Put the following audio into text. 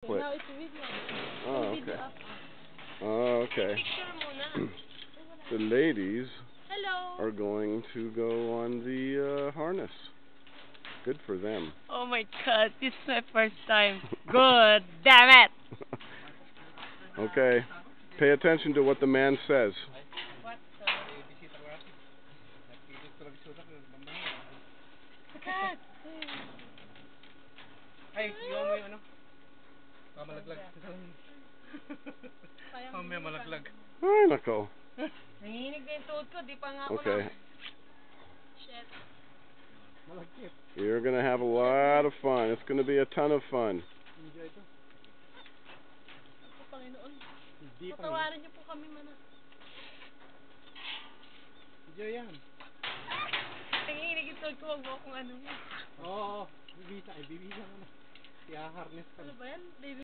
What? Now it's video. Oh, Video okay. up. Oh, okay. Picture muna. The ladies Hello. are going to go on the harness. Good for them. Oh my god, this is my first time. Good, damn it. Okay. Pay attention to what the man says. What the? Ay, iwan mo yung ano? Malaglag. Mamaya malaglag. Ay, nako. Nanginig na yung tuhod ko, di pa nga ako Okay. na. Shit. Malagkit. You're going to have a lot of fun. It's going to be a ton of fun. Enjoy ito. Ako, Panginoon. Hindi pa. Patawarin niyo po kami, mana. Enjoy yan. Nanginig yung tuhod ko, wag mo akong ano. Oo. Bibisa mo na. Kaya harness ka. Ano ba yan? Baby?